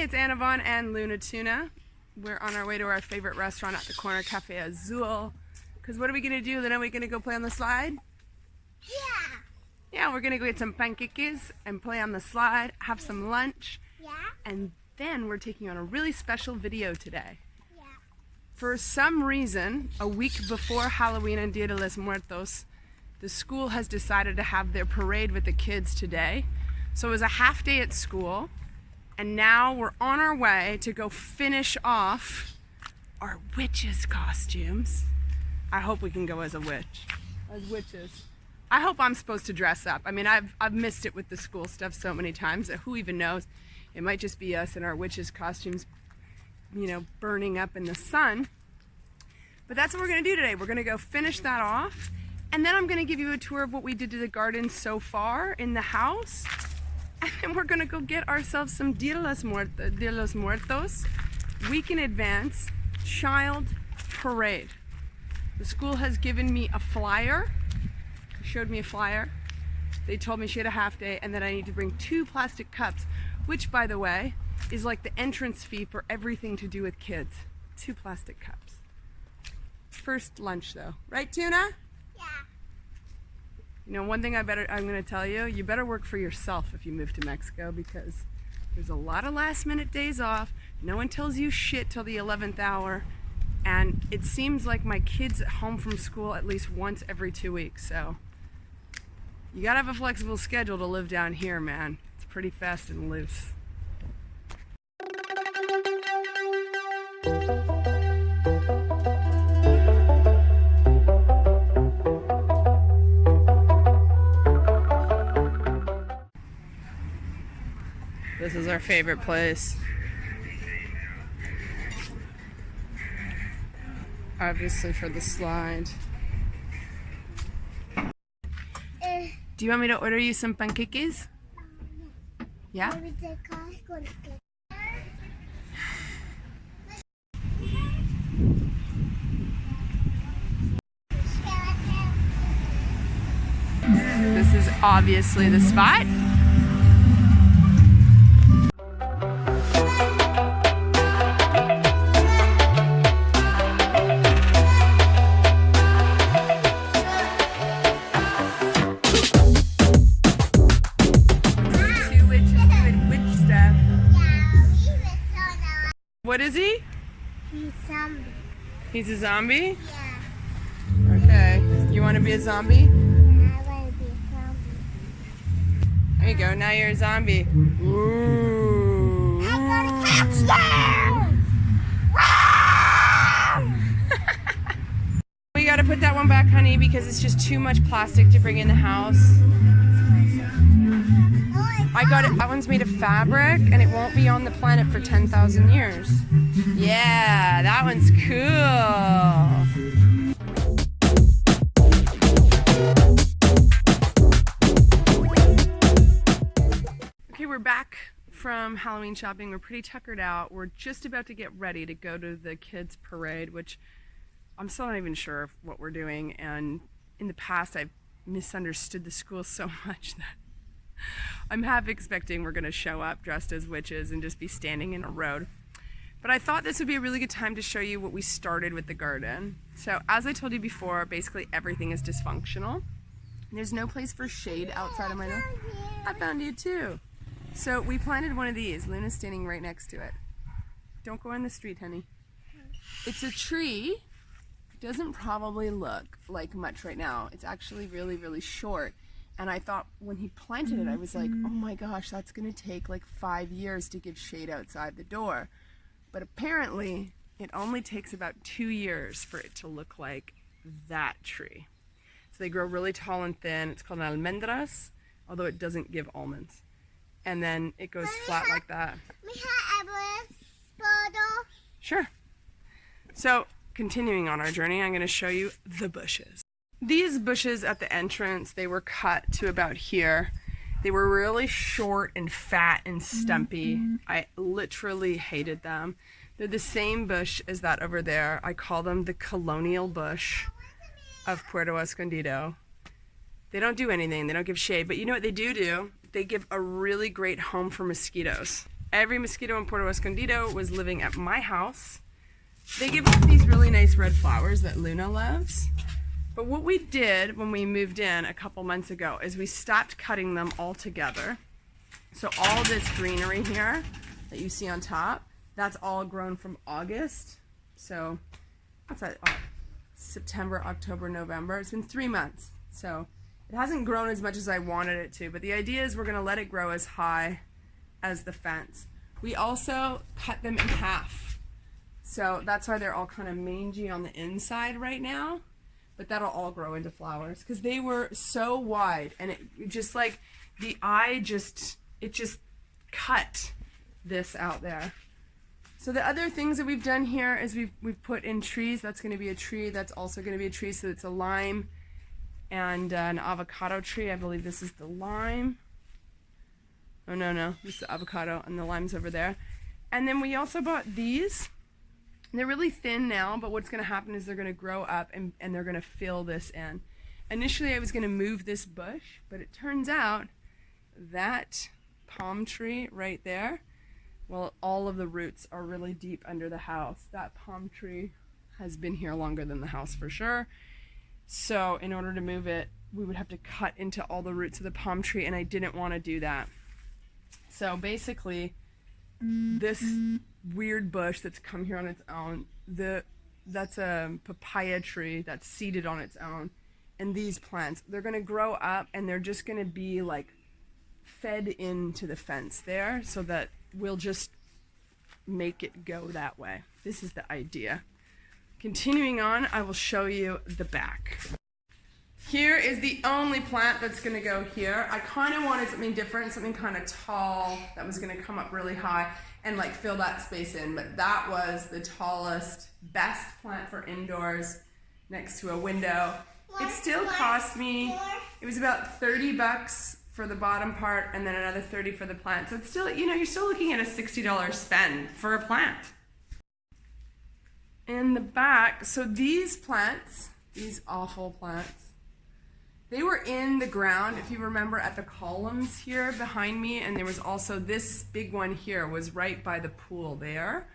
it's Annavon and Luna Tuna. We're on our way to our favorite restaurant at the corner, Cafe Azul. Because what are we going to do, Luna? Are we going to go play on the slide? Yeah. Yeah, we're going to go get some pancakes and play on the slide, have some lunch. Yeah. And then we're taking on a really special video today. Yeah. For some reason, a week before Halloween and Dia De Los Muertos, the school has decided to have their parade with the kids today. So it was a half day at school, and now we're on our way to go finish off our witches' costumes. I hope we can go as a witch, as witches. I hope I'm supposed to dress up. I mean, I've missed it with the school stuff so many times that who even knows? It might just be us in our witches' costumes, you know, burning up in the sun. But that's what we're gonna do today. We're gonna go finish that off, and then I'm gonna give you a tour of what we did to the garden so far in the house. And then we're gonna go get ourselves some Dia De Los Muertos week in advance child parade. The school has given me a flyer. Showed me a flyer. They told me she had a half day and that I need to bring 2 plastic cups, which, by the way, is like the entrance fee for everything to do with kids. 2 plastic cups. First lunch though, right, Tuna? Yeah. You know, one thing I'm gonna tell you, you better work for yourself if you move to Mexico, because there's a lot of last minute days off. No one tells you shit till the 11th hour. And it seems like my kid's at home from school at least once every 2 weeks, so you gotta have a flexible schedule to live down here, man. It's pretty fast and loose. This is our favorite place. Obviously for the slide. Do you want me to order you some pancakes? Yeah? This is obviously the spot. What is he? He's zombie. He's a zombie? Yeah. Okay. You want to be a zombie? Yeah, I want to be a zombie. There you go. Now you're a zombie. Ooh. I'm gonna catch you! We gotta put that one back, honey, because it's just too much plastic to bring in the house. I got it. That one's made of fabric, and it won't be on the planet for 10,000 years. Yeah, that one's cool. Okay, we're back from Halloween shopping. We're pretty tuckered out. We're just about to get ready to go to the kids' parade, which I'm still not even sure of what we're doing. And in the past, I've misunderstood the school so much that I'm half expecting we're gonna show up dressed as witches and just be standing in a road. But I thought this would be a really good time to show you what we started with the garden. So as I told you before, basically everything is dysfunctional. There's no place for shade outside of my door. I found you too. So we planted one of these. Luna's standing right next to it. Don't go in the street, honey. It's a tree. It doesn't probably look like much right now. It's actually really, really short. And I thought when he planted it, I was like, oh my gosh, that's gonna take like 5 years to give shade outside the door. But apparently, it only takes about 2 years for it to look like that tree. So they grow really tall and thin. It's called an almendras, although it doesn't give almonds. And then it goes flat like that. Sure. So, continuing on our journey, I'm gonna show you the bushes. These bushes at the entrance, they were cut to about here. They were really short and fat and stumpy. I literally hated them. They're the same bush as that over there. I call them the colonial bush of Puerto Escondido. They don't do anything, they don't give shade, but you know what they do? They give a really great home for mosquitoes. Every mosquito in Puerto Escondido was living at my house. They give off these really nice red flowers that Luna loves. But what we did when we moved in a couple months ago is we stopped cutting them all together. So all this greenery here that you see on top, that's all grown from August. So what's that? September, October, November. It's been 3 months. So it hasn't grown as much as I wanted it to, but the idea is we're gonna let it grow as high as the fence. We also cut them in half. So that's why they're all kind of mangy on the inside right now, but that'll all grow into flowers because they were so wide and it just like the eye it just cut this out there. So the other things that we've done here is we've put in trees. That's going to be a tree. That's also going to be a tree. So it's a lime and an avocado tree. I believe this is the lime. Oh, no, this is the avocado and the lime's over there. And then we also bought these. They're really thin now, but what's going to happen is they're going to grow up and they're going to fill this in. Initially, I was going to move this bush, but it turns out that palm tree right there, well, all of the roots are really deep under the house. That palm tree has been here longer than the house for sure. So in order to move it, we would have to cut into all the roots of the palm tree, and I didn't want to do that. So basically, this weird bush that's come here on its own, that's a papaya tree that's seeded on its own. And these plants, they're going to grow up and they're just going to be like fed into the fence there so that we'll just make it go that way. This is the idea. Continuing on, I will show you the back. Here is the only plant that's going to go here. I kind of wanted something different, something kind of tall that was going to come up really high and like fill that space in, but that was the tallest, best plant for indoors next to a window. It still cost me, it was about 30 bucks for the bottom part and then another 30 for the plant. So it's still, you're still looking at a $60 spend for a plant. In the back, so these plants, these awful plants, they were in the ground, if you remember, at the columns here behind me, and there was also this big one here was right by the pool there.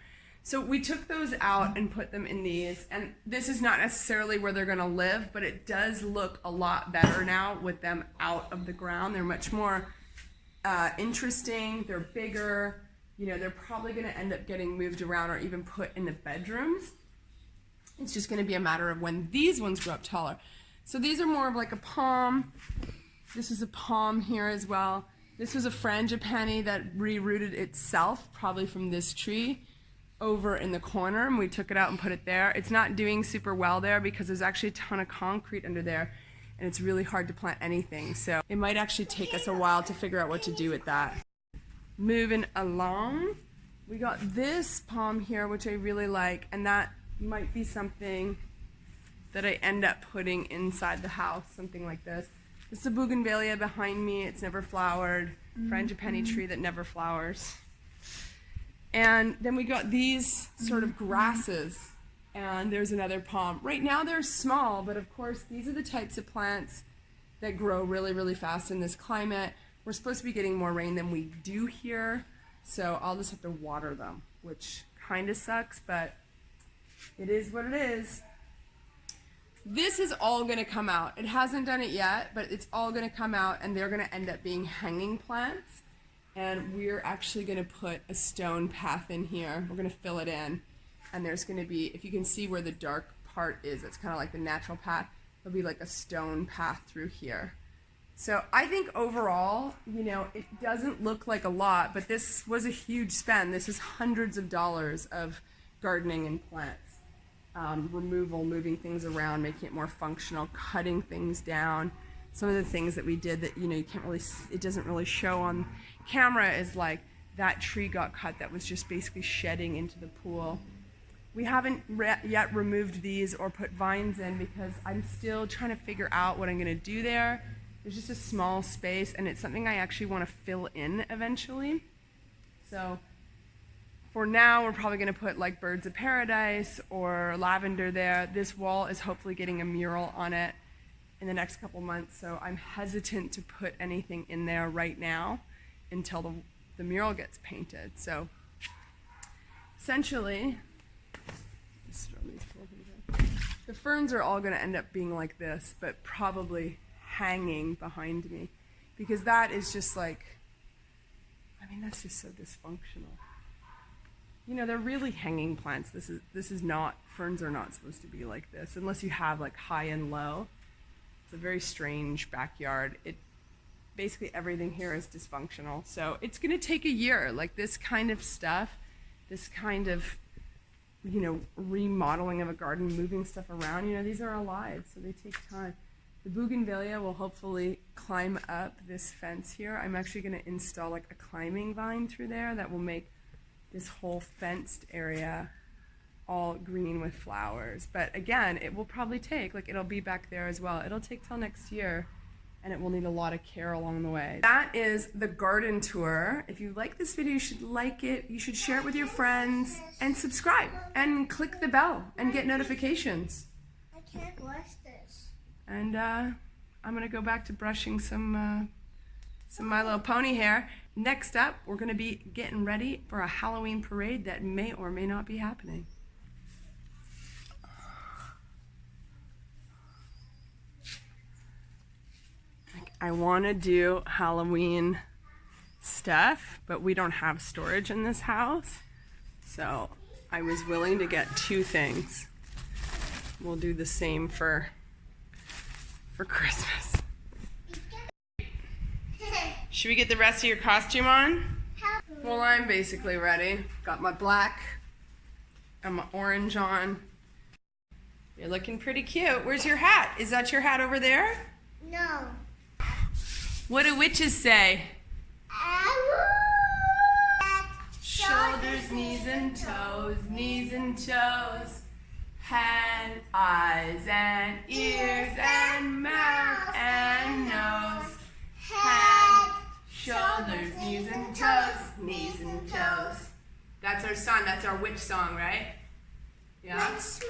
So we took those out and put them in these, and this is not necessarily where they're gonna live, but it does look a lot better now with them out of the ground. They're much more interesting, they're bigger, they're probably gonna end up getting moved around or even put in the bedrooms. It's just gonna be a matter of when these ones grow up taller. So these are more of like a palm. This is a palm here as well. This was a frangipani that rerooted itself, probably from this tree, over in the corner, and we took it out and put it there. It's not doing super well there because there's actually a ton of concrete under there, and it's really hard to plant anything. So it might actually take us a while to figure out what to do with that. Moving along, we got this palm here, which I really like, and that might be something that I end up putting inside the house, something like this. This is a bougainvillea behind me. It's never flowered. Frangipani tree that never flowers. And then we got these sort of grasses, and there's another palm. Right now they're small, but of course these are the types of plants that grow really, really fast in this climate. We're supposed to be getting more rain than we do here, so I'll just have to water them, which kind of sucks, but it is what it is. This is all going to come out. It hasn't done it yet, but it's all going to come out, and they're going to end up being hanging plants. And we're actually going to put a stone path in here. We're going to fill it in, and there's going to be, if you can see where the dark part is, it's kind of like the natural path. There'll be like a stone path through here. So I think overall, it doesn't look like a lot, but this was a huge spend. This is hundreds of dollars of gardening and plants. Removal, moving things around, making it more functional, cutting things down. Some of the things that we did that, you can't really, it doesn't really show on camera is like that tree got cut that was just basically shedding into the pool. We haven't yet removed these or put vines in because I'm still trying to figure out what I'm going to do there. There's just a small space, and it's something I actually want to fill in eventually. So for now, we're probably going to put like birds of paradise or lavender there. This wall is hopefully getting a mural on it in the next couple months, so I'm hesitant to put anything in there right now until the mural gets painted. So essentially, just throw these four things in. The ferns are all going to end up being like this, but probably hanging behind me, because that is just like, I mean, that's just so dysfunctional. You know, they're really hanging plants. This is not, ferns are not supposed to be like this unless you have like high and low. It's a very strange backyard. Basically everything here is dysfunctional. So it's going to take a year. Like this kind of stuff, this kind of, you know, remodeling of a garden, moving stuff around, you know, these are alive, so they take time. The bougainvillea will hopefully climb up this fence here. I'm actually going to install like a climbing vine through there that will make this whole fenced area all green with flowers. But again, it will probably take, like it'll be back there as well. It'll take till next year, and it will need a lot of care along the way. That is the garden tour. If you like this video, you should like it, you should share it with your friends, and subscribe, and click the bell, and get notifications. I can't wash this. And I'm gonna go back to brushing some My Little Pony hair. Next up, we're gonna be getting ready for a Halloween parade that may or may not be happening. I wanna do Halloween stuff, but we don't have storage in this house. So I was willing to get two things. We'll do the same for Christmas. Should we get the rest of your costume on? Well, I'm basically ready. Got my black and my orange on. You're looking pretty cute. Where's your hat? Is that your hat over there? No. What do witches say? Shoulders, knees and toes. Head, eyes and ears and mouth and nose. Head, shoulders, knees and toes. That's our song. That's our witch song, right? Yeah? Munch.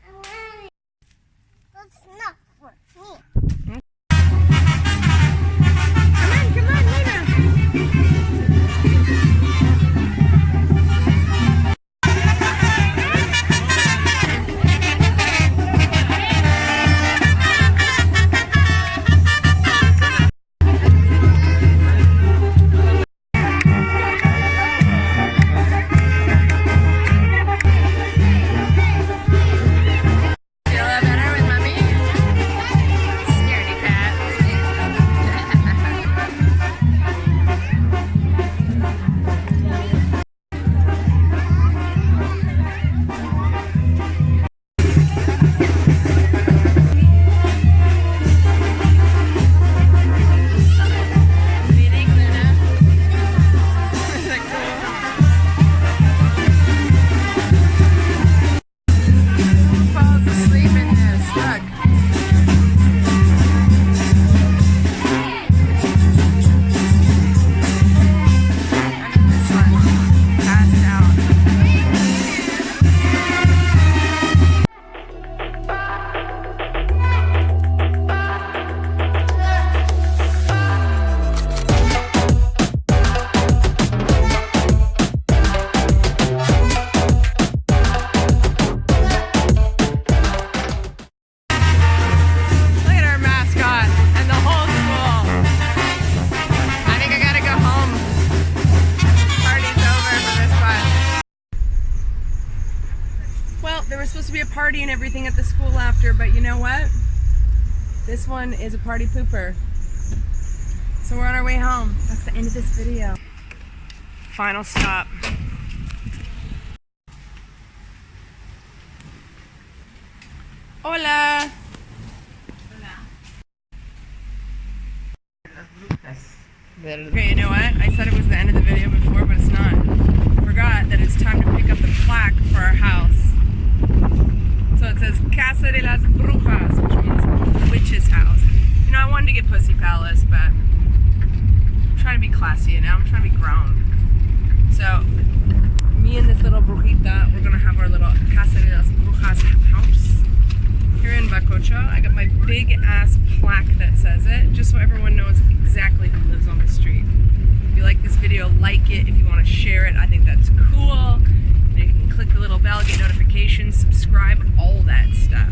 I want it. That's not for me. Come on, Luna. To be a party and everything at the school after, but you know what? This one is a party pooper. So we're on our way home. That's the end of this video. Final stop. Hola. Okay, you know what? I said it was the end of the video before, but it's not. I forgot that it's time to pick up the plaque for our house. So it says Casa de las Brujas, which means witch's house. You know, I wanted to get Pussy Palace, but I'm trying to be classy, you know? I'm trying to be grown. So, me and this little brujita, we're gonna have our little Casa de las Brujas house here in Bacocho. I got my big ass plaque that says it, just so everyone knows exactly who lives on the street. you like this video, like it. If you want to share it, I think that's cool. And you can click the little bell, get notifications, subscribe, all that stuff.